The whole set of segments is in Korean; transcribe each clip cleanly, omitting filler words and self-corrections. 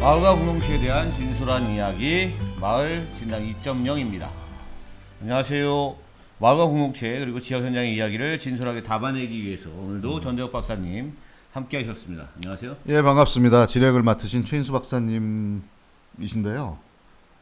마을과 공동체에 대한 진솔한 이야기 마을 진단 2.0입니다. 안녕하세요. 마을과 공동체 그리고 지역 현장의 이야기를 진솔하게 담아내기 위해서 오늘도 전대욱 박사님 함께 하셨습니다. 안녕하세요. 예, 반갑습니다. 진행을 맡으신 최인수 박사님이신데요.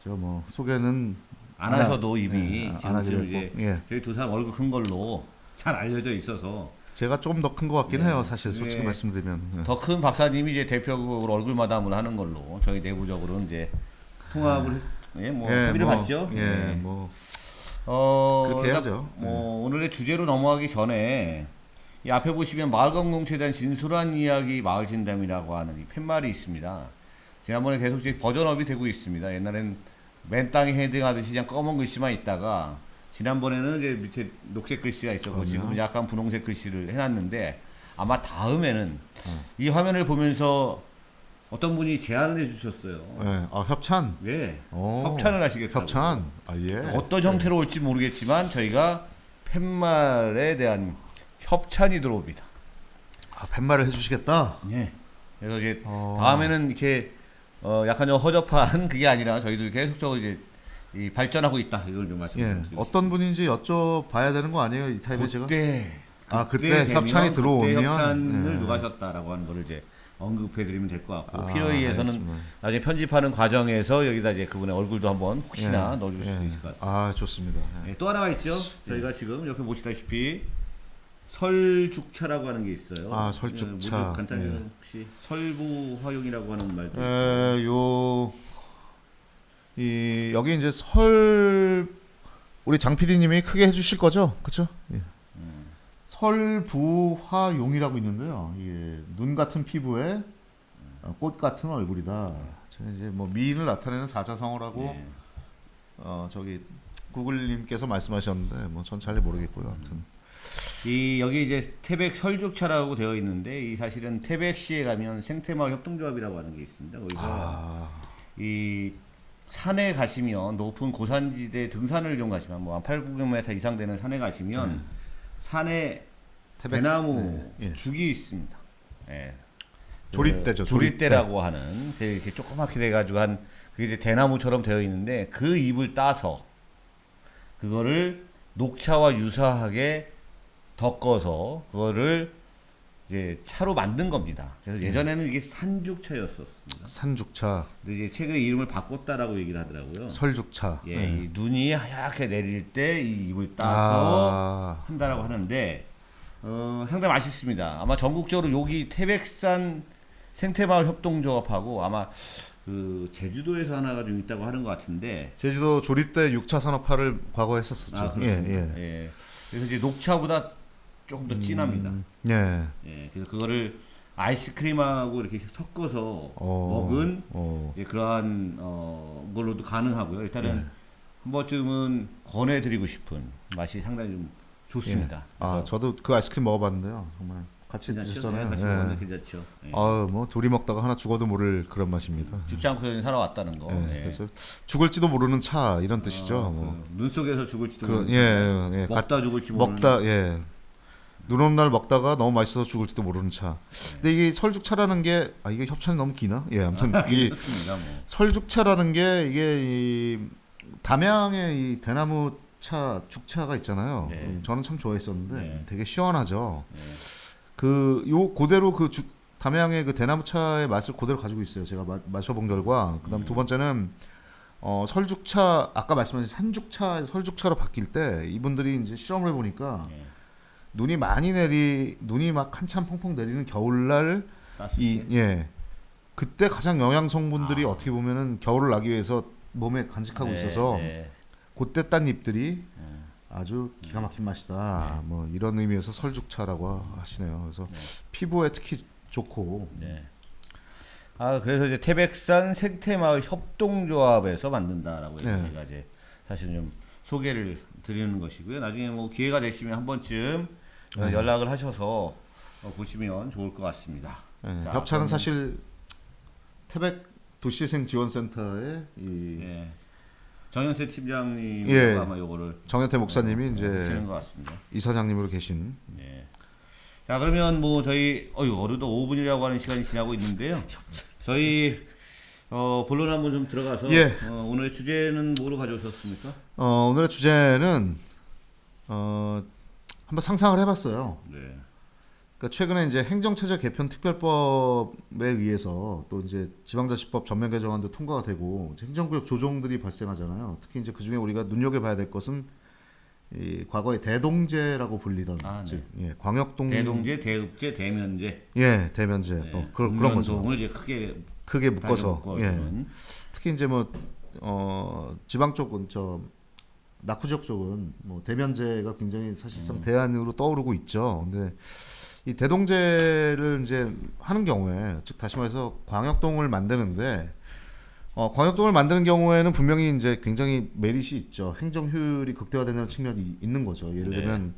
제가 뭐 소개는 안 하셔도 이미 안 하기로 지금 이제 했고, 예. 저희 두 사람 얼굴 큰 걸로 잘 알려져 있어서 제가 조금 더 큰 것 같긴 네. 해요. 사실 솔직히 네. 말씀드리면. 예. 더 큰 박사님이 이제 대표적으로 얼굴 마담을 하는 걸로 저희 내부적으로 이제 통합을 합의를 봤죠. 예, 네. 뭐 그러니까 그렇게 해야죠. 오늘의 주제로 넘어가기 전에 이 앞에 보시면 마을 공동체에 대한 진솔한 이야기 마을 진담이라고 하는 이 팻말이 있습니다. 지난번에 계속 이제 버전업이 되고 있습니다. 옛날엔 맨 땅에 헤딩하듯이 그냥 검은 글씨만 있다가 지난번에는 이제 밑에 녹색 글씨가 있었고 그럼요. 지금은 약간 분홍색 글씨를 해놨는데 아마 다음에는 이 화면을 보면서 어떤 분이 제안을 해주셨어요. 예. 아, 협찬. 네, 오, 협찬을 하시겠다고. 협찬. 아, 예. 어떤 형태로 올지 모르겠지만 저희가 팻말에 대한 협찬이 들어옵니다. 아, 팻말을 해주시겠다. 네. 그래서 이제 어. 다음에는 이렇게 약간 좀 허접한 그게 아니라 저희도 계속적으로 이제 이 발전하고 있다 이걸 좀 예. 말씀드리겠습니다. 어떤 분인지 여쭤봐야 되는 거 아니에요? 이 타입에 제가? 그때 그때 되면 협찬이 들어오면 그때 협찬을 예. 누가 하셨다라고 하는 거를 이제 언급해드리면 될 것 같고 아, 필요에 의해서는 알겠습니다. 나중에 편집하는 과정에서 여기다 이제 그분의 얼굴도 한번 혹시나 예. 넣어줄 수도 예. 있을 것 같습니다. 아, 좋습니다. 예. 또 하나가 있죠. 저희가 지금 옆에 보시다시피 설죽차라고 하는 게 있어요. 아, 설죽차. 뭐죠? 간단히 예. 혹시 설부화용이라고 하는 말도 여기 이제 우리 장 PD님이 크게 해주실 거죠, 그렇죠? 예. 설부화용이라고 있는데요. 이게 눈 같은 피부에 꽃 같은 얼굴이다. 저는 이제 뭐 미인을 나타내는 사자성어라고 예. 저기 구글님께서 말씀하셨는데 뭐 전 잘 모르겠고요. 아무튼 이 여기 이제 태백 설죽차라고 되어 있는데 이 사실은 태백시에 가면 생태마을 협동조합이라고 하는 게 있습니다. 거기서 이 산에 가시면 높은 고산지대 등산을 좀 가시면 뭐 한 8-9km 이상 되는 산에 가시면 산에 대나무 예. 죽이 있습니다. 예. 조립대죠. 조립대라고 하는 이렇게 조그맣게 돼가지고 그게 이제 대나무처럼 되어 있는데 그 잎을 따서 그거를 녹차와 유사하게 덮어서 그거를 이제 차로 만든 겁니다. 그래서 예전에는 이게 산죽차였었습니다. 산죽차, 근데 이제 최근에 이름을 바꿨다라고 얘기를 하더라고요. 설죽차. 예, 이 눈이 하얗게 내릴 때 이 잎을 따서 한다라고 하는데 상당히 맛있습니다. 아마 전국적으로 여기 태백산 생태마을 협동조합하고 아마 그 제주도에서 하나가 좀 있다고 하는 것 같은데 제주도 조립대 6차 산업화를 과거에 했었었죠. 그렇습니다. 예. 그래서 이제 녹차보다 조금 더 진합니다. 예. 예, 그래서 그거를 아이스크림하고 이렇게 섞어서 먹은 예, 그러한 걸로도 가능하고요. 일단은 한 번쯤은 권해드리고 싶은 맛이 상당히 좀 좋습니다. 아, 저도 그 아이스크림 먹어봤는데요. 정말 같이 드셨잖아요. 같이 먹으면 괜찮죠. 예. 뭐 둘이 먹다가 하나 죽어도 모를 그런 맛입니다. 죽지 않고 여기 살아왔다는 거. 예. 그래서 죽을지도 모르는 차 이런 뜻이죠. 뭐. 눈 속에서 죽을지도 모르는 예. 먹다 죽을지 모르는 눈 오는 날 먹다가 너무 맛있어서 죽을지도 모르는 차. 근데 이게 설죽차라는 게 이게 협찬이 너무 기나? 예, 아무튼 이 그렇습니다. 뭐. 설죽차라는 게 이게 이 담양의 이 대나무 차 죽차가 있잖아요. 네. 저는 참 좋아했었는데 네. 되게 시원하죠. 네. 그대로 담양의 그 대나무 차의 맛을 그대로 가지고 있어요. 제가 마셔본 결과. 그다음 두 번째는 설죽차 아까 말씀하신 산죽차 설죽차로 바뀔 때 이분들이 이제 실험을 해보니까 네. 눈이 막 한참 펑펑 내리는 겨울날 땄을 때? 그때 가장 영양 성분들이 어떻게 보면은 겨울을 나기 위해서 몸에 간직하고 있어서 그때 딴 잎들이 아주 기가 막힌 맛이다. 뭐 이런 의미에서 설죽차라고 하시네요. 그래서 피부에 특히 좋고. 네. 그래서 이제 태백산 생태마을 협동조합에서 만든다라고 해서 제가 이제 사실 좀 소개를 드리는 것이고요. 나중에 뭐 기회가 되시면 한 번쯤 연락을 하셔서 보시면 좋을 것 같습니다. 자, 협찬은 사실 태백 도시재생 지원센터의 정현태 팀장님 아마 요거를 정현태 목사님이 이제 하시는 것 같습니다. 이사장님으로 계신. 네. 자, 그러면 뭐 저희 어느덧 5분이라고 하는 시간이 지나고 있는데요. 저희 본론 한번 좀 들어가서 예. 오늘의 주제는 뭐로 가져오셨습니까? 오늘의 주제는 한번 상상을 해봤어요. 네. 그러니까 최근에 이제 행정체제 개편 특별법에 의해서 또 이제 지방자치법 전면 개정안도 통과가 되고 이제 행정구역 조정들이 발생하잖아요. 특히 이제 그 중에 우리가 눈여겨봐야 될 것은 이 과거에 대동제라고 불리던 즉 광역동 대동제, 대읍제, 대면제. 대면제 그런 거죠. 동을 이제 크게 묶어서 묶어주는. 특히 이제 뭐 지방 쪽은 낙후 지역 쪽은 뭐 대면제가 굉장히 사실상 대안으로 떠오르고 있죠. 근데 이 대동제를 이제 하는 경우에 즉 다시 말해서 광역동을 만드는데 광역동을 만드는 경우에는 분명히 이제 굉장히 메리트이 있죠. 행정 효율이 극대화되는 측면이 있는 거죠. 예를 들면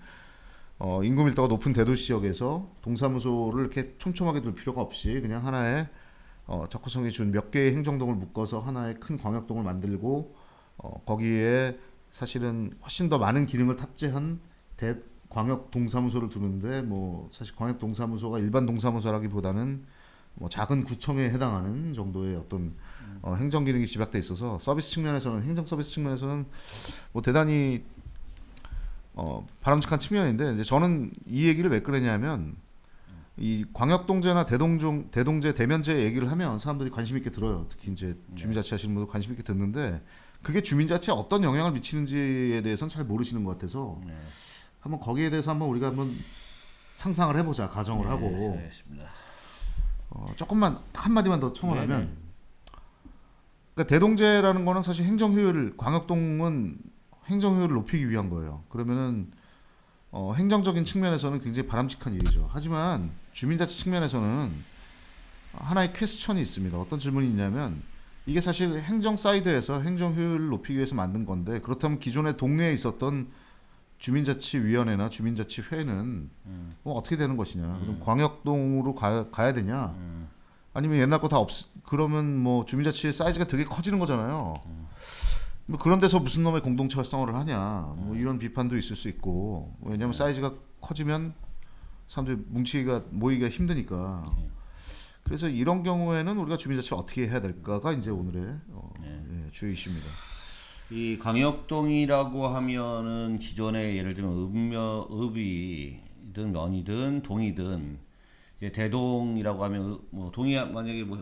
인구 밀도가 높은 대도시 지역에서 동사무소를 이렇게 촘촘하게 둘 필요가 없이 그냥 하나의 접근성이 준 몇 개의 행정동을 묶어서 하나의 큰 광역동을 만들고 거기에 사실은 훨씬 더 많은 기능을 탑재한 광역 동사무소를 두는데 뭐 사실 광역 동사무소가 일반 동사무소라기보다는 뭐 작은 구청에 해당하는 정도의 어떤 행정 기능이 집약돼 있어서 서비스 측면에서는 행정 서비스 측면에서는 뭐 대단히 바람직한 측면인데 이제 저는 이 얘기를 왜 꺼내냐면 이 광역동제나 대동제, 대면제 얘기를 하면 사람들이 관심 있게 들어요. 특히 이제 주민자치 하시는 분들 관심 있게 듣는데 그게 주민자치에 어떤 영향을 미치는지에 대해서는 잘 모르시는 것 같아서 한번 거기에 대해서 한번 우리가 한번 상상을 해보자. 가정을 하고 알겠습니다. 조금만 한마디만 더 첨언하면 그러니까 대동제라는 거는 사실 광역동은 행정 효율을 높이기 위한 거예요. 그러면은 행정적인 측면에서는 굉장히 바람직한 일이죠. 하지만 주민자치 측면에서는 하나의 퀘스천이 있습니다. 어떤 질문이 있냐면 이게 사실 행정 사이드에서 행정 효율을 높이기 위해서 만든 건데 그렇다면 기존에 동네에 있었던 주민자치위원회나 주민자치회는 어떻게 되는 것이냐? 그럼 광역동으로 가야 되냐? 아니면 옛날 거 다 그러면 뭐 주민자치의 사이즈가 되게 커지는 거잖아요. 뭐 그런 데서 무슨 놈의 공동체 활성화를 하냐? 뭐 이런 비판도 있을 수 있고 왜냐하면 사이즈가 커지면 사람들이 모이기가 힘드니까. 그래서 이런 경우에는 우리가 주민자치를 어떻게 해야 될까가 이제 오늘의 주요 이슈입니다. 이 광역동이라고 하면은 기존에 예를 들면 읍이든 면이든 동이든 이제 대동이라고 하면 뭐 동이 만약에 뭐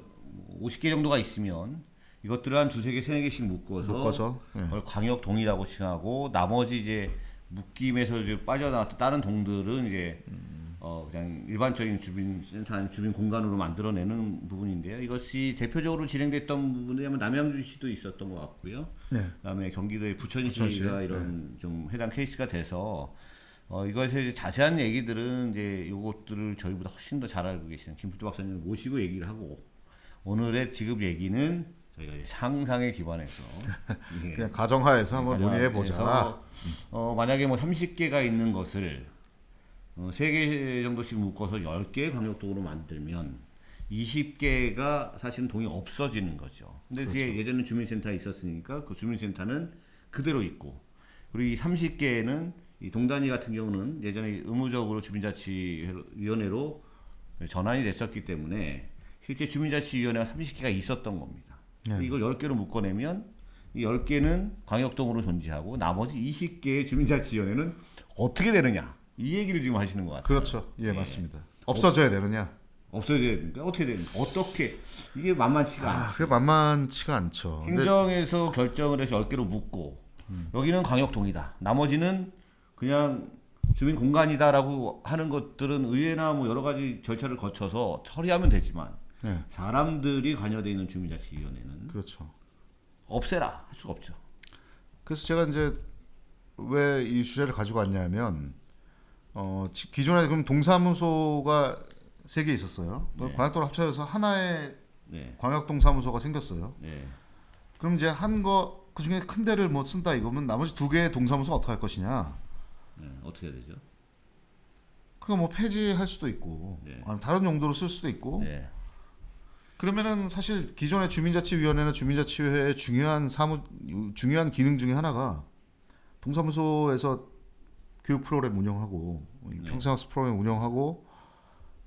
50개 정도가 있으면 이것들을 한 두세 개, 세네 개씩 묶어서 그걸 광역동이라고 칭하고 나머지 이제 묶임에서 이제 빠져나왔던 다른 동들은 이제 그냥 일반적인 주민센터 주민 공간으로 만들어내는 부분인데요. 이것이 대표적으로 진행됐던 부분이 아마 남양주시도 있었던 것 같고요. 그다음에 경기도의 부천시가 이런 좀 해당 케이스가 돼서 이것에 이제 자세한 얘기들은 이제 요것들을 저희보다 훨씬 더 잘 알고 계시는 김필도 박사님을 모시고 얘기를 하고 오늘의 지급 얘기는 저희가 이제 상상에 기반해서 그냥 가정하에서 한번 논의해 보자. 만약에 뭐 30개가 있는 것을 3개 정도씩 묶어서 10개의 광역동으로 만들면 20개가 사실은 동이 없어지는 거죠. 근데 그게 예전에 주민센터에 있었으니까 그 주민센터는 그대로 있고 그리고 이 30개는 이 동단위 같은 경우는 예전에 의무적으로 주민자치위원회로 전환이 됐었기 때문에 실제 주민자치위원회가 30개가 있었던 겁니다. 이걸 10개로 묶어내면 이 10개는 광역동으로 존재하고 나머지 20개의 주민자치위원회는 어떻게 되느냐 이 얘기를 지금 하시는 것 같아요. 그렇죠. 예, 맞습니다. 없어져야 되느냐? 없어져야 됩니까? 어떻게 됩니까? 어떻게 이게 만만치가 않죠. 그게 만만치가 않죠. 행정에서 결정을 해서 10개로 묶고 여기는 광역동이다. 나머지는 그냥 주민 공간이다라고 하는 것들은 의회나 뭐 여러 가지 절차를 거쳐서 처리하면 되지만 사람들이 관여되어 있는 주민자치위원회는 그렇죠. 없애라 할 수가 없죠. 그래서 제가 이제 왜 이 주제를 가지고 왔냐면 기존에 그럼 동사무소가 3개 있었어요. 광역도로 합쳐져서 하나의 광역동 사무소가 생겼어요. 그럼 이제 그 중에 큰 데를 뭐 쓴다 이거면 나머지 2개의 동사무소 어떻게 할 것이냐? 어떻게 해야 되죠? 그거 뭐 폐지할 수도 있고 아니면 다른 용도로 쓸 수도 있고. 그러면은 사실 기존의 주민자치위원회나 주민자치회의 중요한 기능 중에 하나가 동사무소에서 교육 프로그램 운영하고 평생학습 프로그램 운영하고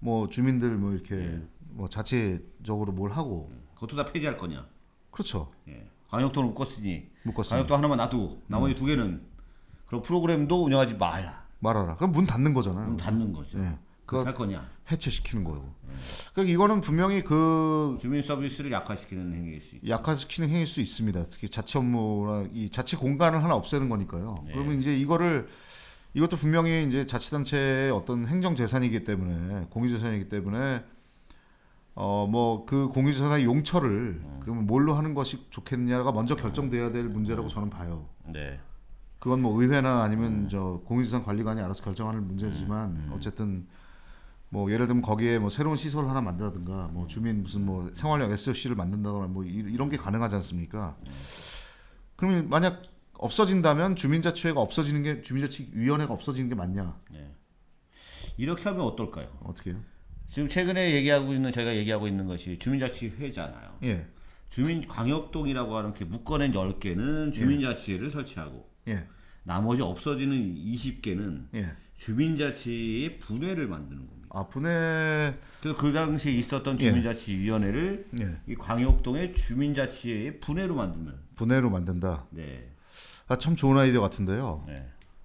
뭐 주민들 뭐 이렇게 뭐 자체적으로 뭘 하고 그것도 다 폐지할 거냐? 그렇죠. 예. 광역동을 묶었으니 묶었으니. 광역동 하나만 놔두고 나머지 두 개는 그런 프로그램도 운영하지 말아라. 그럼 문 닫는 거잖아요. 그럼 닫는 거죠. 예. 그거 할 거냐? 해체시키는 거고. 그러니까 이거는 분명히 그 주민 서비스를 약화시키는 행위일 수 있죠. 약화시키는 행위일 수 있습니다. 특히 자치 업무나 이 자치 공간을 하나 없애는 거니까요. 네. 그러면 이제 이것도 분명히 이제 자치단체의 어떤 행정 재산이기 때문에 공유재산이기 때문에 뭐 그 공유재산의 용처를 그러면 뭘로 하는 것이 좋겠냐가 먼저 결정돼야 될 문제라고 저는 봐요. 네. 그건 뭐 의회나 아니면 저 공유재산 관리관이 알아서 결정하는 문제지만 어쨌든 뭐 예를 들면 거기에 뭐 새로운 시설 하나 만든다든가 뭐 주민 무슨 뭐 생활형 SOC를 만든다거나 뭐 이런 게 가능하지 않습니까? 그러면 만약 없어진다면 주민자치회가 없어지는 게 주민자치위원회가 없어지는 게 맞냐? 네. 이렇게 하면 어떨까요? 어떻게 해요? 지금 최근에 저희가 얘기하고 있는 것이 주민자치회잖아요. 예. 광역동이라고 하는 그 묶어낸 10개는 주민자치회를 설치하고 예. 나머지 없어지는 20개는 예. 주민자치의 분회를 만드는 겁니다. 아, 분해. 그래서 그 당시에 있었던 주민자치위원회를 예. 이 광역동의 주민자치회의 분회로 만들면. 분해로 만든다. 네. 아, 참 좋은 아이디어 같은데요. 네.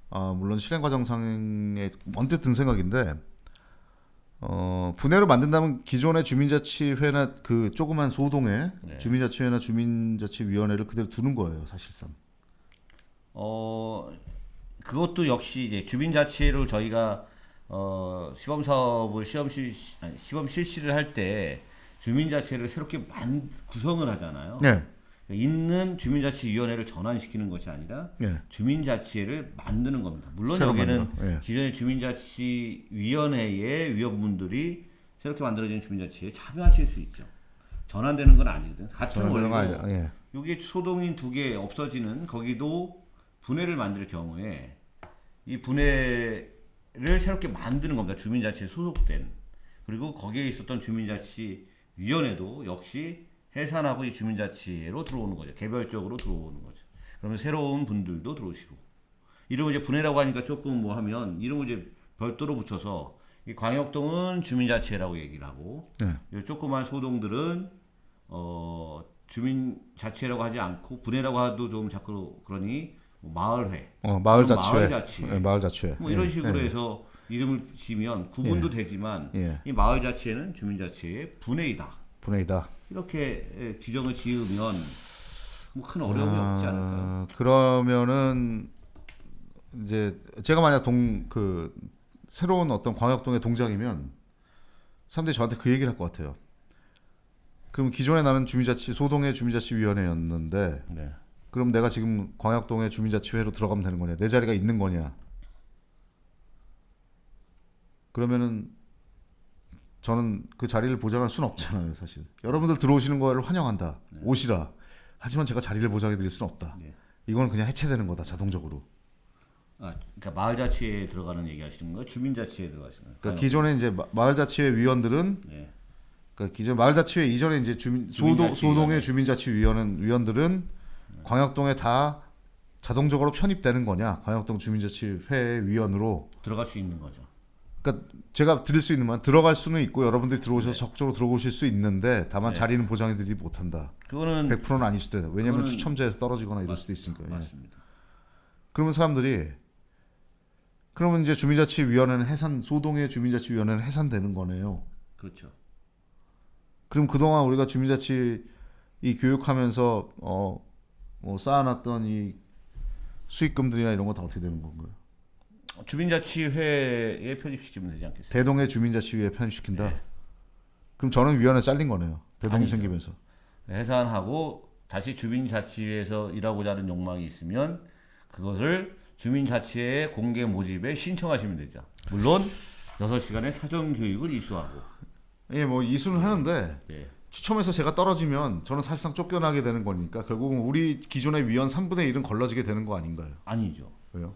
아, 물론 실행 과정상에 언뜻 든 생각인데, 분해로 만든다면 기존의 주민자치회나 그 조그만 소동의 네. 주민자치회나 주민자치위원회를 그대로 두는 거예요, 사실상. 그것도 역시 이제 주민자치회를 저희가 시범 사업을 시범 실시를 할 때 주민자치회를 새롭게 구성을 하잖아요. 네. 있는 주민자치위원회를 전환시키는 것이 아니라 네. 주민자치회를 만드는 겁니다. 물론 새로 여기는 만들어. 예. 기존의 주민자치위원회의 위원분들이 새롭게 만들어진 주민자치회에 참여하실 수 있죠. 전환되는 건 아니거든. 같은 원리로 예. 여기 소동인 2개 없어지는 거기도 분해를 만들 경우에 이 분해를 새롭게 만드는 겁니다. 주민자치에 소속된. 그리고 거기에 있었던 주민자치위원회도 역시 해산하고 이 주민자치로 들어오는 거죠. 개별적으로 들어오는 거죠. 그러면 새로운 분들도 들어오시고. 이름을 이제 분해라고 하니까 조금 뭐 하면 이름을 이제 별도로 붙여서 이 광역동은 주민자치회라고 얘기를 하고 네. 이 조그만 소동들은 주민자치회라고 하지 않고 분해라고 하도 좀 자꾸 그러니 뭐 마을회, 마을자치회, 마을자치회, 마을자치회, 뭐 이런 식으로 해서 이름을 지면 구분도 되지만 예. 이 마을자치회는 주민자치회의 분해이다. 분해이다. 이렇게 규정을 지으면 뭐 큰 어려움이 없지 않을까요? 그러면은 이제 제가 만약 새로운 어떤 광역동의 동장이면 사람들이 저한테 그 얘기를 할 것 같아요. 그럼 기존에 나는 소동의 주민자치위원회였는데 네. 그럼 내가 지금 광역동의 주민자치회로 들어가면 되는 거냐? 내 자리가 있는 거냐? 그러면은 저는 그 자리를 보장할 수는 없잖아요, 사실. 여러분들 들어오시는 거를 환영한다. 네. 오시라. 하지만 제가 자리를 보장해 드릴 수는 없다. 네. 이건 그냥 해체되는 거다, 자동적으로. 그러니까 마을자치회에 들어가는 얘기하시는 거예요? 주민자치회에 들어가시는 거예요? 그러니까 기존에 이제 마을자치회 위원들은 네. 그러니까 기존 마을자치회 이전에 이제 소동의 주민자치위원들은 광역동에 다 자동적으로 편입되는 거냐? 광역동 주민자치회 위원으로 들어갈 수 있는 거죠. 그러니까 제가 드릴 수 있는 말 들어갈 수는 있고 여러분들이 들어오셔서 적극적으로 들어오실 수 있는데 다만 자리는 보장해드리지 못한다. 그거는 100%는 아닐 수도 있다. 왜냐하면 그거는 추첨제에서 떨어지거나 이럴 수도 있으니까. 예. 맞습니다. 그러면 사람들이 그러면 이제 주민자치위원회는 소동의 주민자치위원회는 해산되는 거네요. 그렇죠. 그럼 그동안 우리가 주민자치 이 교육하면서 뭐 쌓아놨던 이 수익금들이나 이런 거 다 어떻게 되는 건가요? 주민자치회에 편입시키면 되지 않겠어요? 대동의 주민자치위에 편입시킨다. 네. 그럼 저는 위원회 잘린 거네요. 대동이 아니죠. 생기면서. 해산하고 다시 주민자치회에서 일하고자 하는 욕망이 있으면 그것을 주민자치회 공개 모집에 신청하시면 되죠. 물론 6시간의 사전교육을 이수하고. 예, 뭐 이수는 하는데 네. 추첨해서 제가 떨어지면 저는 사실상 쫓겨나게 되는 거니까 결국은 우리 기존의 위원 3분의 1은 걸러지게 되는 거 아닌가요? 아니죠. 왜요?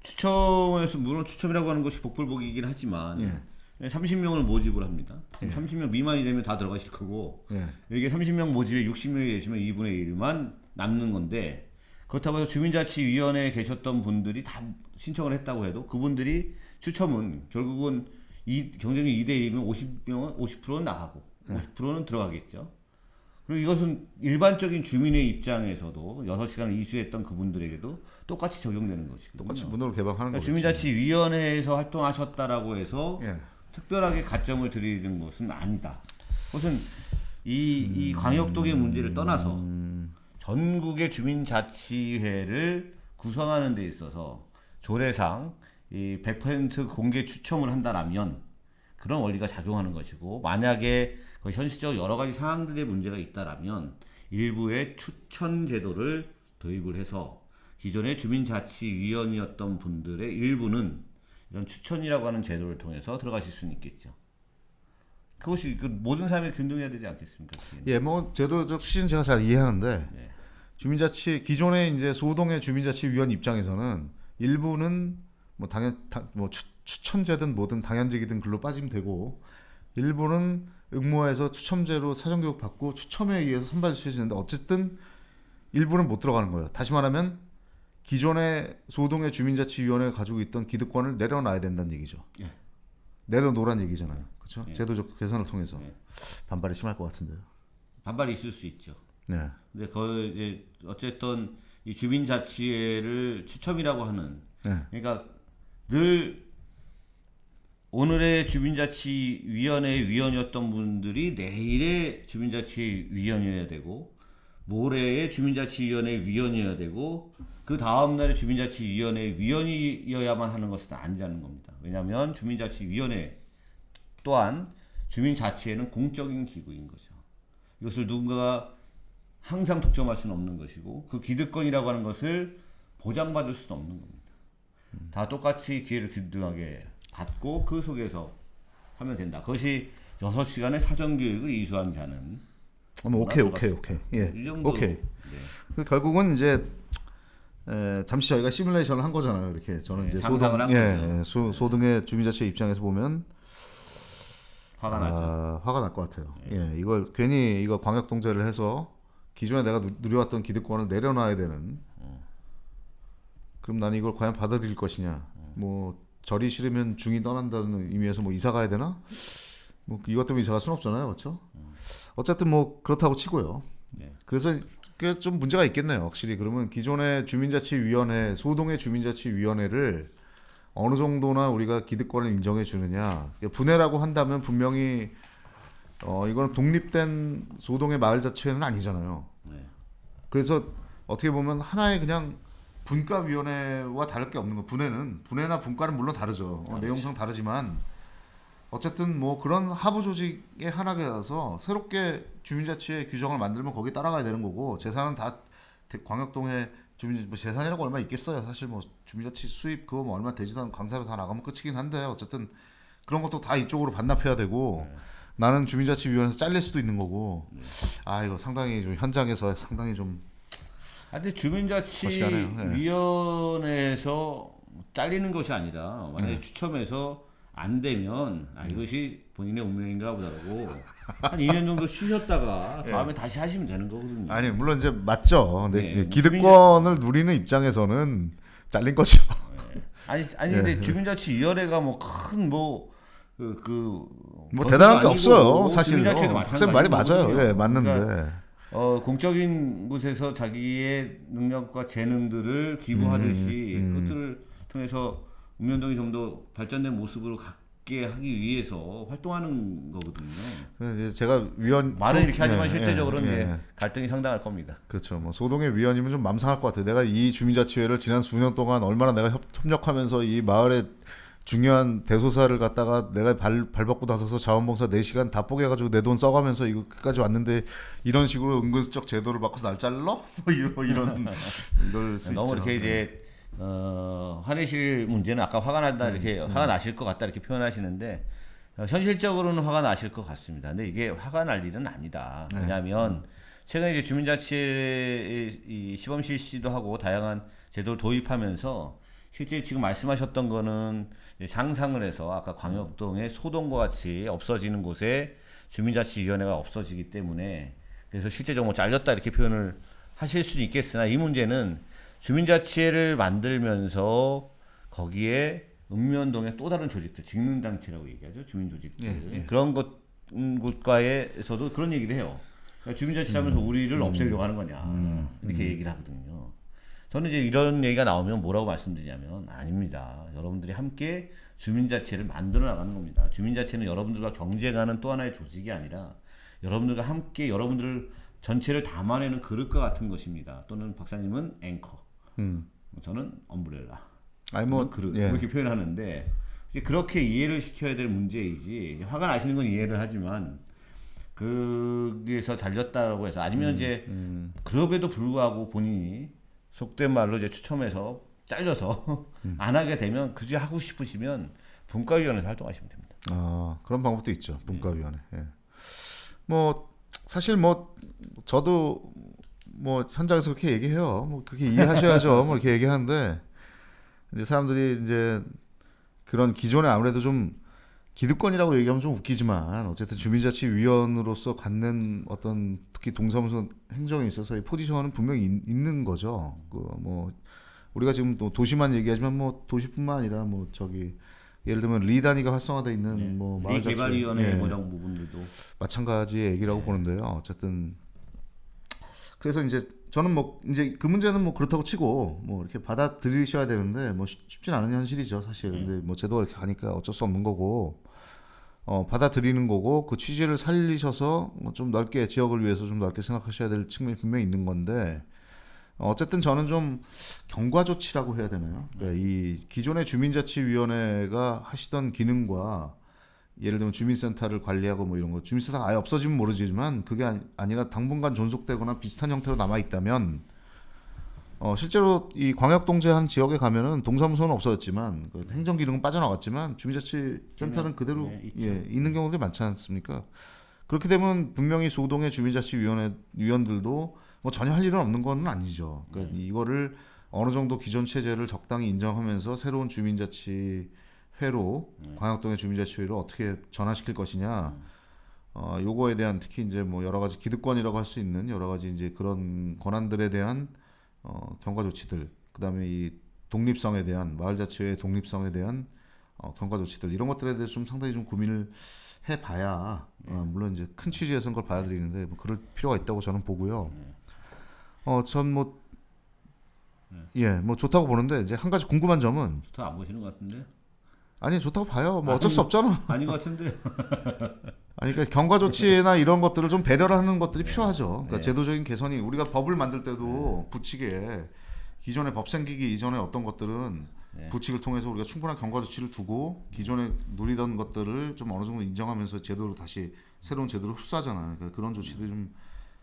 추첨에서 물론 추첨이라고 하는 것이 복불복이긴 하지만 30명을 모집을 합니다. 30명 미만이 되면 다 들어가실 거고 이게 30명 모집에 60명이 계시면 2분의 1만 남는 건데 그렇다고 해서 주민자치위원회에 계셨던 분들이 다 신청을 했다고 해도 그분들이 추첨은 결국은 경쟁이 2대 1이면 50명은 50%는 나가고 50%는 들어가겠죠. 그리고 이것은 일반적인 주민의 입장에서도 6시간을 이수했던 그분들에게도 똑같이 적용되는 것이거든요. 똑같이 문호를 개방하는 거죠. 주민자치위원회에서 활동하셨다라고 해서 예. 특별하게 가점을 드리는 것은 아니다. 그것은 이 광역동의 문제를 떠나서 전국의 주민자치회를 구성하는 데 있어서 조례상 이 100% 공개 추첨을 한다라면 그런 원리가 작용하는 것이고, 만약에 현실적으로 여러 가지 상황들의 문제가 있다라면 일부의 추천 제도를 도입을 해서 기존의 주민자치위원이었던 분들의 일부는 이런 추천이라고 하는 제도를 통해서 들어가실 수는 있겠죠. 그것이 그 모든 사람이 균등해야 되지 않겠습니까? 예, 뭐 제도적 취지는 제가 잘 이해하는데 네. 주민자치 기존의 이제 소동의 주민자치위원 입장에서는 일부는 뭐 추천제든 뭐든 당연직이든 글로 빠지면 되고, 일부는 응모해서 추첨제로 사전교육 받고 추첨에 의해서 선발시켜지는데 어쨌든 일부는 못 들어가는 거예요. 다시 말하면 기존의 소동의 주민자치위원회가 가지고 있던 기득권을 내려놔야 된다는 얘기죠. 예. 내려놓으란 얘기잖아요. 그렇죠? 예. 제도적 개선을 통해서. 예. 반발이 심할 것 같은데요. 반발이 있을 수 있죠. 네. 근데 이제 어쨌든 이 주민자치회를 추첨이라고 하는, 네. 그러니까 늘 오늘의 주민자치위원회 위원이었던 분들이 내일의 주민자치위원이어야 되고, 모레의 주민자치위원회 위원이어야 되고, 그 다음날의 주민자치위원회 위원이어야만 하는 것은 아니라는 겁니다. 왜냐하면 주민자치위원회 또한 주민자치회는 공적인 기구인 거죠. 이것을 누군가가 항상 독점할 수는 없는 것이고, 그 기득권이라고 하는 것을 보장받을 수는 없는 겁니다. 다 똑같이 기회를 균등하게 받고 그 속에서 하면 된다. 그것이 6시간의 사전교육을 이수한 자는 오케이. 예. 이 정도. 오케이. 그 결국은 이제 잠시 저희가 시뮬레이션을 한 거잖아요. 이렇게 저는 네, 이제 상상을 한 거죠. 소등의 주민자치 입장에서 보면 화가 나죠. 화가 날 것 같아요. 예, 이걸 괜히 이거 광역동제를 해서 기존에 내가 누려왔던 기득권을 내려놔야 되는. 그럼 나는 이걸 과연 받아들일 것이냐? 뭐 절이 싫으면 중이 떠난다는 의미에서 뭐 이사 가야 되나? 뭐 이것 때문에 이사 갈 수는 없잖아요, 그렇죠? 어쨌든 뭐 그렇다고 치고요. 네. 그래서 그게 좀 문제가 있겠네요, 확실히. 그러면 기존의 주민자치위원회, 소동의 주민자치위원회를 어느 정도나 우리가 기득권을 인정해 주느냐. 분해라고 한다면 분명히 이거는 독립된 소동의 마을자치회는 아니잖아요. 네. 그래서 어떻게 보면 하나의 그냥 분과위원회와 다를 게 없는 거. 분해나 분과는 물론 다르죠. 내용상 다르지만 어쨌든 뭐 그런 하부 조직의 하나가서 새롭게 주민자치회 규정을 만들면 거기 따라가야 되는 거고, 재산은 다 광역동에 뭐 재산이라고 얼마 있겠어요. 사실 뭐 주민자치 수입 그거 뭐 얼마 되지도 않은 강사로 다 나가면 끝이긴 한데, 어쨌든 그런 것도 다 이쪽으로 반납해야 되고, 나는 주민자치위원회에서 잘릴 수도 있는 거고. 이거 상당히 좀 현장에서 상당히 좀 하여튼 주민자치위원회에서 잘리는 것이 아니라 만약에 추첨해서 안 되면 이것이 본인의 운명인가 보다라고 한 2년 정도 쉬셨다가 다음에 다시 하시면 되는 거거든요. 아니 물론 이제 맞죠. 근데 네, 기득권을 누리는 입장에서는 잘린 거죠. 네. 아니 근데 주민자치위원회가 뭐 큰 뭐 대단한 게 없어요. 사실 주민자치회도 학생 말이 맞아요. 예, 맞는데. 그러니까 공적인 곳에서 자기의 능력과 재능들을 기부하듯이 그것들을 통해서 읍면동이 좀 더 발전된 모습으로 갖게 하기 위해서 활동하는 거거든요. 이제 제가 말은 이렇게 하지만 실제적으로는 이제 갈등이 상당할 겁니다. 그렇죠. 뭐 소동의 위원이면 좀 맘상할 것 같아요. 내가 이 주민자치회를 지난 수년 동안 얼마나 내가 협력하면서 이 마을의 중요한 대소사를 갖다가 내가 발벗고 나서서 자원봉사 4시간 다 뽀개가지고 내 돈 써가면서 이거 끝까지 왔는데 이런 식으로 은근슬쩍 제도를 바꿔서 날 잘라? 뭐 이런 이럴 수 너무 있죠. 이렇게 이제 화내실 문제는 아까 화가 난다 이렇게 화가 나실 것 같다 이렇게 표현하시는데 현실적으로는 화가 나실 것 같습니다. 근데 이게 화가 날 일은 아니다. 왜냐하면 최근에 이제 주민자치 이 시범 실시도 하고 다양한 제도를 도입하면서 실제 지금 말씀하셨던 거는 상상을 해서 아까 광역동의 소동과 같이 없어지는 곳에 주민자치위원회가 없어지기 때문에 그래서 실제적으로 뭐 잘렸다 이렇게 표현을 하실 수는 있겠으나 이 문제는 주민자치회를 만들면서 거기에 읍면동의 또 다른 조직들, 직능장치라고 얘기하죠. 주민조직들. 그런 곳과에서도 그런 얘기를 해요. 그러니까 주민자치하면서 우리를 없애려고 하는 거냐 이렇게 얘기를 하거든요. 저는 이제 이런 얘기가 나오면 뭐라고 말씀드리냐면 아닙니다. 여러분들이 함께 주민자치를 만들어 나가는 겁니다. 주민자치는 여러분들과 경쟁하는 또 하나의 조직이 아니라 여러분들과 함께 여러분들 전체를 담아내는 그릇과 같은 것입니다. 또는 박사님은 앵커, 저는 엄브렐라. 아니 뭐 그릇 예. 이렇게 표현하는데 이제 그렇게 이해를 시켜야 될 문제이지 화가 나시는 건 이해를 하지만 거기에서 잘렸다고 해서 아니면 이제 그럼에도 불구하고 본인이 속된 말로 이제 추첨해서 잘려서 안 하게 되면 그저 하고 싶으시면 분과위원회에서 활동하시면 됩니다. 그런 방법도 있죠. 분과위원회. 예. 뭐 사실 뭐 저도 뭐 현장에서 그렇게 얘기해요. 뭐 그렇게 이해하셔야죠. 뭐 이렇게 얘기하는데 이제 사람들이 이제 그런 기존에 아무래도 좀 기득권이라고 얘기하면 좀 웃기지만 어쨌든 주민자치위원으로서 갖는 어떤 특히 동사무소 행정에 있어서의 포지션은 분명히 있는 거죠. 그 뭐 우리가 지금 또 도시만 얘기하지만 뭐 도시뿐만 아니라 뭐 저기 예를 들면 리 단위가 활성화돼 있는 뭐 마을 자치 개발위원회 뭐 이런 부분들도 마찬가지의 얘기라고 보는데요. 어쨌든 그래서 이제 저는 뭐 이제 그 문제는 뭐 그렇다고 치고 뭐 이렇게 받아들이셔야 되는데 뭐 쉽진 않은 현실이죠 사실. 근데 뭐 제도가 이렇게 가니까 어쩔 수 없는 거고 받아들이는 거고 그 취지를 살리셔서 뭐좀 넓게 지역을 위해서 좀 넓게 생각하셔야 될 측면이 분명히 있는 건데 어쨌든 저는 좀 경과 조치라고 해야 되나요? 그러니까 이 기존의 주민자치위원회가 하시던 기능과 예를 들면 주민센터를 관리하고 뭐 이런 거 주민센터가 아예 없어지면 모르지만 그게 아니라 당분간 존속되거나 비슷한 형태로 남아 있다면 실제로 이 광역동제한 지역에 가면은 동사무소는 없어졌지만 그 행정 기능은 빠져나갔지만 주민자치센터는 그대로 있는 경우들이 많지 않습니까? 그렇게 되면 분명히 소동의 주민자치위원회 위원들도 뭐 전혀 할 일은 없는 건 아니죠. 그러니까 이거를 어느 정도 기존 체제를 적당히 인정하면서 새로운 주민자치 회로 광역동의 주민자치회로 어떻게 전환시킬 것이냐. 요거에 대한 특히 이제 뭐 여러 가지 기득권이라고 할 수 있는 여러 가지 이제 그런 권한들에 대한 경과 조치들, 그다음에 이 독립성에 대한 마을자치회의 독립성에 대한 경과 조치들 이런 것들에 대해서 좀 상당히 좀 고민을 해봐야 물론 이제 큰 취지에서는 그걸 받아들이는데 뭐 그럴 필요가 있다고 저는 보고요. 전 뭐 예, 뭐 좋다고 보는데 이제 한 가지 궁금한 점은 좋다 안 보시는 것 같은데? 아니 좋다고 봐요. 뭐 어쩔 수 없잖아. 아닌 것 같은데. 아니 그러니까 경과 조치나 이런 것들을 좀 배려를 하는 것들이 필요하죠. 그러니까 제도적인 개선이 우리가 법을 만들 때도 부칙에 기존의 법 생기기 이전에 어떤 것들은 부칙을 통해서 우리가 충분한 경과 조치를 두고 기존에 누리던 것들을 좀 어느 정도 인정하면서 제도로 다시 새로운 제도로 흡수하잖아요. 그러니까 그런 조치들이 좀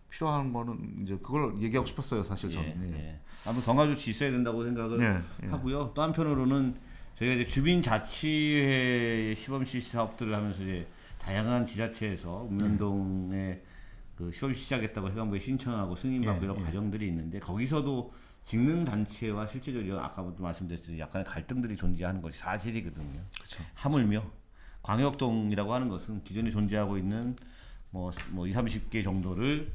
필요한 거는 이제 그걸 얘기하고 싶었어요, 사실 저는. 아무튼 경과 조치 있어야 된다고 생각을 하고요. 또 한편으로는 저희가 이제 주민자치회 시범시 사업들을 하면서 이제 다양한 지자체에서 읍면동에 그 시범시 시작했다고 해관부에 신청하고 승인받고 이런 과정들이 있는데 거기서도 직능 단체와 실제적으로 아까부터 말씀드렸듯이 약간의 갈등들이 존재하는 것이 사실이거든요. 그렇죠. 하물며 광역동이라고 하는 것은 기존에 존재하고 있는 뭐 20, 30개 정도를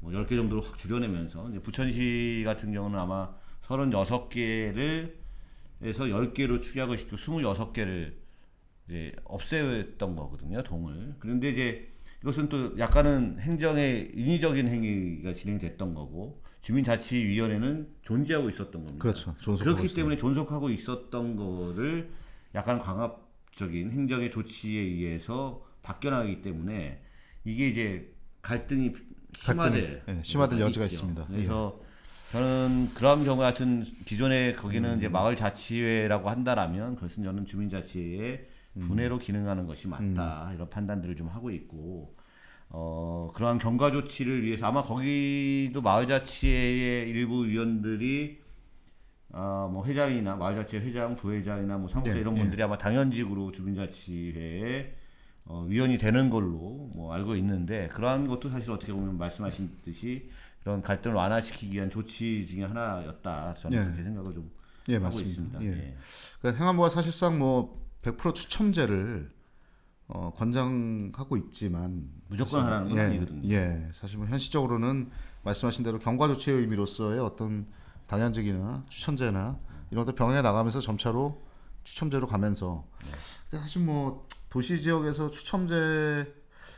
뭐 10개 정도로 확 줄여내면서 이제 부천시 같은 경우는 아마 36개를 에서 10개로 축약을 시키고 26개를 이제 없애던 거거든요, 동을. 그런데 이제 이것은 또 약간은 행정의 인위적인 행위가 진행됐던 거고 주민자치위원회는 존재하고 있었던 겁니다. 그렇죠. 그렇기 때문에 존속하고 있었던 거를 약간 광합적인 행정의 조치에 의해서 바뀌어나가기 때문에 이게 이제 갈등이 심화될 여지가 있습니다. 그래서 저는 그런 경우 같은 기존에 거기는 이제 마을자치회라고 한다라면 그것은 저는 주민자치회의 분해로 기능하는 것이 맞다 이런 판단들을 좀 하고 있고 그러한 경과 조치를 위해서 아마 거기도 마을자치회의 일부 위원들이 뭐 회장이나 마을자치회 회장, 부회장이나 뭐 사무소 이런 분들이 아마 당연직으로 주민자치회의 위원이 되는 걸로 뭐 알고 있는데 그러한 것도 사실 어떻게 보면 말씀하신 듯이 이런 갈등을 완화시키기 위한 조치 중에 하나였다. 저는 그렇게 생각을 좀 하고 맞습니다. 있습니다. 그러니까 행안부가 사실상 뭐 100% 추첨제를 권장하고 있지만 무조건 하라는 건 아니거든요. 사실 뭐 현실적으로는 말씀하신 대로 경과 조치의 의미로서의 어떤 단연직이나 추첨제나 이런 것들 병행해 나가면서 점차로 추첨제로 가면서 사실 뭐 도시 지역에서 추첨제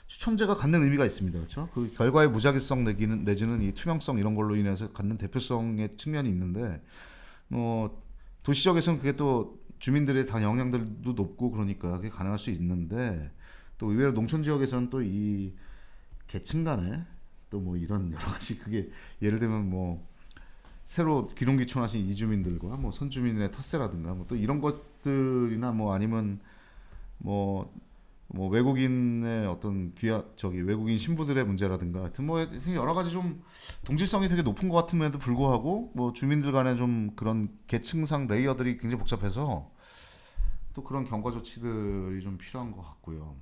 추첨제가 갖는 의미가 있습니다. 그렇죠? 그 결과의 무작위성 내지는 이 투명성 이런 걸로 인해서 갖는 대표성의 측면이 있는데 도시 지역에서는 그게 또 주민들의 다 영향들도 높고 그러니까 그게 가능할 수 있는데 또 의외로 농촌 지역에서는 또 이 계층 간에 또 뭐 이런 여러 가지 그게 예를 들면 뭐 새로 귀농귀촌하신 이주민들과 뭐 선주민의 텃세라든가 뭐 또 이런 것들이나 뭐 아니면 뭐 외국인의 어떤 외국인 신부들의 문제라든가 하여튼 뭐 여러 가지 좀 동질성이 되게 높은 것 같음에도 불구하고 뭐 주민들 간에 좀 그런 계층상 레이어들이 굉장히 복잡해서 또 그런 경과 조치들이 좀 필요한 것 같고요.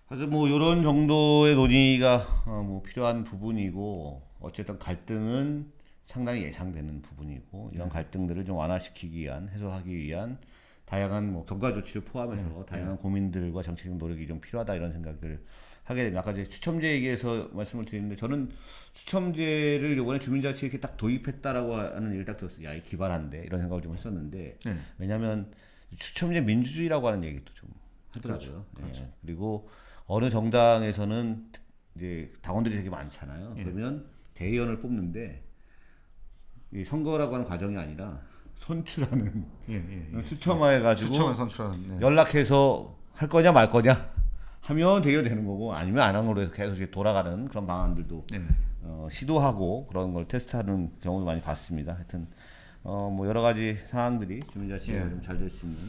사실 뭐 이런 정도의 논의가 뭐 필요한 부분이고 어쨌든 갈등은 상당히 예상되는 부분이고 이런 갈등들을 좀 완화시키기 위한 해소하기 위한 다양한 뭐 경과 조치를 포함해서 다양한 고민들과 정책적 노력이 좀 필요하다 이런 생각을 하게 됩니다. 아까 이제 추첨제 얘기해서 말씀을 드렸는데 저는 추첨제를 이번에 주민자치에 이렇게 딱 도입했다라고 하는 얘기를 딱 들었어요. 야, 이 기발한데 이런 생각을 좀 했었는데 왜냐하면 추첨제 민주주의라고 하는 얘기도 좀 하더라고요. 그렇죠. 예. 그리고 어느 정당에서는 이제 당원들이 되게 많잖아요. 그러면 대의원을 뽑는데 이 선거라고 하는 과정이 아니라 선출하는 추첨해가지고 추첨을 선출하는 연락해서 할 거냐 말 거냐 하면 대의원 되는 거고 아니면 안 하는 걸로 계속 이렇게 돌아가는 그런 방안들도 시도하고 그런 걸 테스트하는 경우도 많이 봤습니다. 하여튼 뭐 여러 가지 상황들이 주민자치가 좀 잘 될 수 있는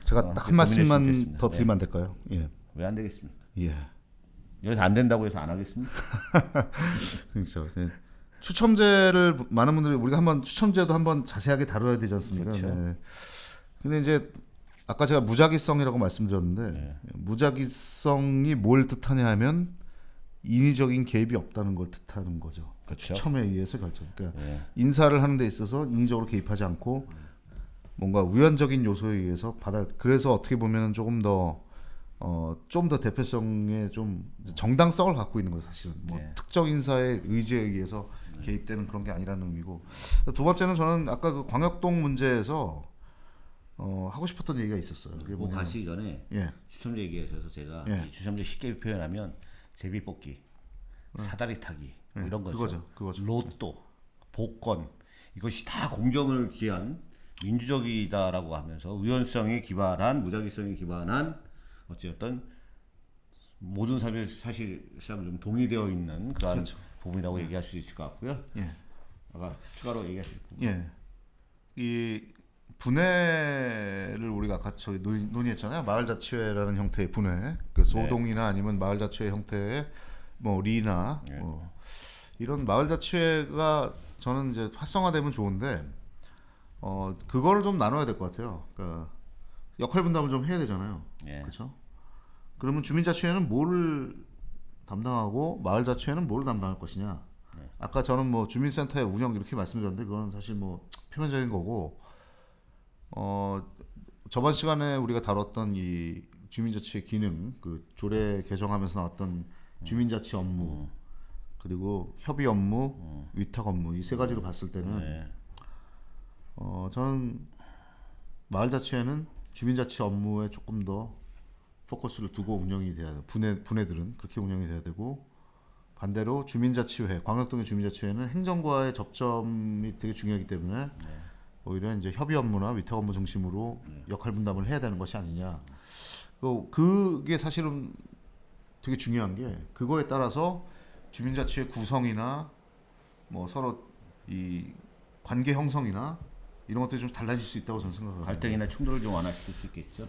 제가 딱 한 말씀만 더 드리면 안 될까요? 예. 왜 안 되겠습니까? 예. 여기서 안 된다고 해서 안 하겠습니까? 그렇죠. 추첨제를 많은 분들이 우리가 한번 추첨제도 한번 자세하게 다뤄야 되지 않습니까? 그렇죠. 네. 근데 이제 아까 제가 무작위성이라고 말씀드렸는데 무작위성이 뭘 뜻하냐 하면 인위적인 개입이 없다는 걸 뜻하는 거죠. 그렇죠. 추첨에 의해서 결정. 그러니까 인사를 하는 데 있어서 인위적으로 개입하지 않고 뭔가 우연적인 요소에 의해서 그래서 어떻게 보면 조금 더 대표성의 좀 정당성을 갖고 있는 거예요, 사실은. 뭐 특정 인사의 의지에 의해서 개입되는 그런 게 아니라는 의미고. 두 번째는 저는 아까 그 광역동 문제에서 하고 싶었던 얘기가 있었어요. 그게 뭐 가시기 전에 추첨제 얘기하셔서 제가 이 추첨제 쉽게 표현하면 제비뽑기, 사다리 타기 뭐 이런 거죠. 그거죠. 로또, 복권 이것이 다 공정을 기한 민주적이다라고 하면서 우연성에 기반한 무작위성에 기반한 어쨌든 모든 사람이 사실상 좀 동의되어 있는 그런 부분이라고 얘기할 수 있을 것 같고요. 아까 추가로 얘기하실 부분. 이 분해를 우리가 아까 저희 논의했잖아요. 마을자치회라는 형태의 분해, 그 소동이나 아니면 마을자치회 형태의 뭐 리나 뭐 이런 마을자치회가 저는 이제 활성화되면 좋은데 그거를 좀 나눠야 될 것 같아요. 그러니까 역할 분담을 좀 해야 되잖아요. 그렇죠? 그러면 주민자치회는 뭐를 담당하고 마을자치회는 뭘 담당할 것이냐? 아까 저는 뭐 주민센터의 운영 이렇게 말씀드렸는데 그건 사실 뭐 표면적인 거고 저번 시간에 우리가 다뤘던 이 주민자치의 기능, 그 조례 개정하면서 나왔던 주민자치 업무 그리고 협의 업무, 위탁 업무 이 세 가지로 봤을 때는 저는 마을자치회는 주민자치 업무에 조금 더 포커스를 두고 운영이 돼야 돼요. 분해들은 그렇게 운영이 돼야 되고 반대로 주민자치회, 광역동의 주민자치회는 행정과의 접점이 되게 중요하기 때문에 오히려 이제 협의 업무나 위탁 업무 중심으로 역할 분담을 해야 되는 것이 아니냐. 그게 사실은 되게 중요한 게 그거에 따라서 주민자치회 구성이나 뭐 서로 이 관계 형성이나 이런 것들이 좀 달라질 수 있다고 저는 생각합니다. 갈등이나 충돌을 좀 완화시킬 수 있겠죠.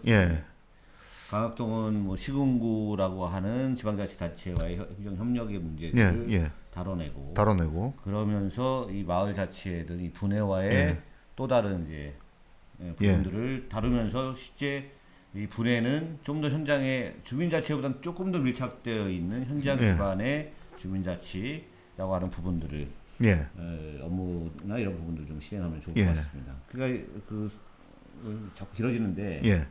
광역동은 뭐 시군구라고 하는 지방자치단체와의 행정협력의 문제들을 다뤄내고 그러면서 이 마을자치회든 이 분해와의 또 다른 이제 부분들을 다루면서 실제 이 분해는 좀 더 현장에 주민자치회보다는 조금 더 밀착되어 있는 현장 기반의 주민자치라고 하는 부분들을 업무나 이런 부분들 좀 실행하면 좋을 것 같습니다. 그러니까 자꾸 길어지는데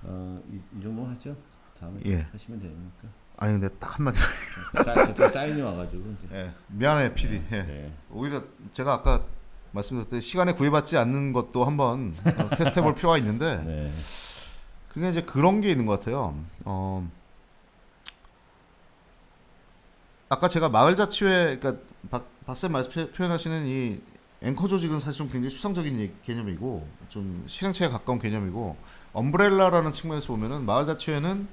이 정도 하죠. 다음에 하시면 됩니까? 아니 근데 딱 한마디 저 사인이 와가지고 미안해 PD. 오히려 제가 아까 말씀드렸듯이 시간에 구애받지 않는 것도 한번 테스트해볼 필요가 있는데 그러니까 이제 그런 게 있는 것 같아요. 아까 제가 마을자치회, 그러니까 박쌤 표현하시는 이 앵커 조직은 사실 좀 굉장히 수상적인 개념이고 좀 실행체에 가까운 개념이고, 엄브렐라라는 측면에서 보면은 마을자치회는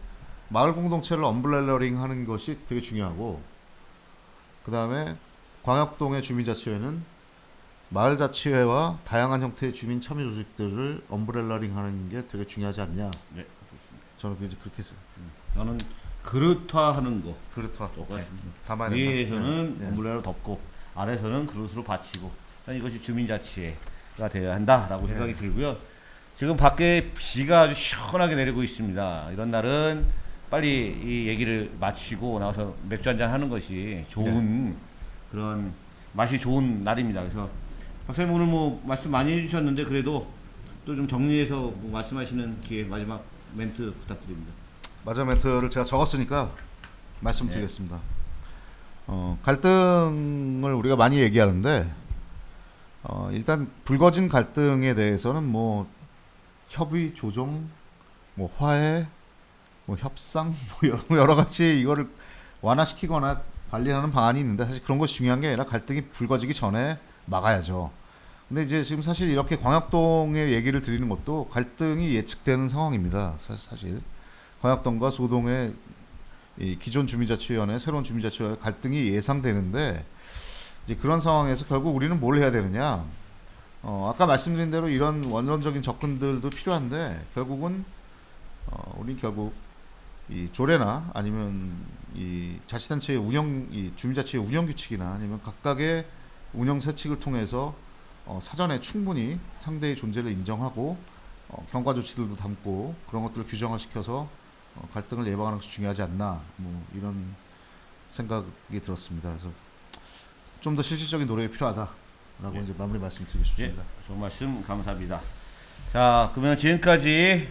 마을 공동체를 엄브렐러링 하는 것이 되게 중요하고, 그 다음에 광역동의 주민자치회는 마을자치회와 다양한 형태의 주민 참여 조직들을 엄브렐러링 하는 게 되게 중요하지 않냐. 네, 좋습니다. 저는 이제 그렇게 했어요. 저는 그릇화하는 거 그렇다. 똑같습니다. 담아야 된다. 위에서는 엄브렐라로 덮고 아래서는 그릇으로 받치고, 이것이 주민자치회가 되어야 한다라고 생각이 들고요. 지금 밖에 비가 아주 시원하게 내리고 있습니다. 이런 날은 빨리 이 얘기를 마치고 나와서 맥주 한잔 하는 것이 좋은 그런 맛이 좋은 날입니다. 그래서 박사님 오늘 뭐 말씀 많이 해주셨는데 그래도 또 좀 정리해서 뭐 말씀하시는 기회, 마지막 멘트 부탁드립니다. 마지막 멘트를 제가 적었으니까 말씀드리겠습니다. 갈등을 우리가 많이 얘기하는데 일단 불거진 갈등에 대해서는 뭐 협의, 조정, 뭐 화해, 뭐 협상, 뭐 여러 가지 이거를 완화시키거나 관리하는 방안이 있는데, 사실 그런 것이 중요한 게 아니라 갈등이 불거지기 전에 막아야죠. 근데 이제 지금 사실 이렇게 광역동의 얘기를 드리는 것도 갈등이 예측되는 상황입니다. 사실 광역동과 소동의 이 기존 주민자치위원회, 새로운 주민자치위원회 갈등이 예상되는데, 이제 그런 상황에서 결국 우리는 뭘 해야 되느냐? 아까 말씀드린 대로 이런 원론적인 접근들도 필요한데, 결국은 우리 결국 이 조례나 아니면 이 자치단체의 이 주민자치의 운영 규칙이나 아니면 각각의 운영 세칙을 통해서 사전에 충분히 상대의 존재를 인정하고 경과 조치들도 담고 그런 것들을 규정화시켜서 갈등을 예방하는 것이 중요하지 않나, 뭐 이런 생각이 들었습니다. 그래서 좀 더 실질적인 노력이 필요하다라고 이제 마무리 말씀드리고 싶습니다. 좋은 말씀 감사합니다. 자, 그러면 지금까지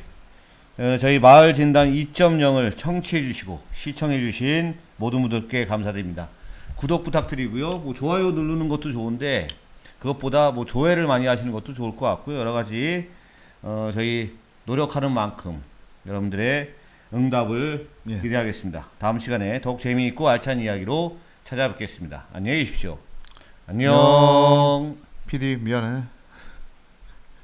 저희 마을 진단 2.0을 청취해 주시고 시청해 주신 모든 분들께 감사드립니다. 구독 부탁드리고요. 뭐 좋아요 누르는 것도 좋은데 그것보다 뭐 조회를 많이 하시는 것도 좋을 것 같고요. 여러 가지 저희 노력하는 만큼 여러분들의 응답을 기대하겠습니다. 다음 시간에 더욱 재미있고 알찬 이야기로 찾아뵙겠습니다. 안녕히 계십시오. 안녕. PD 미안해.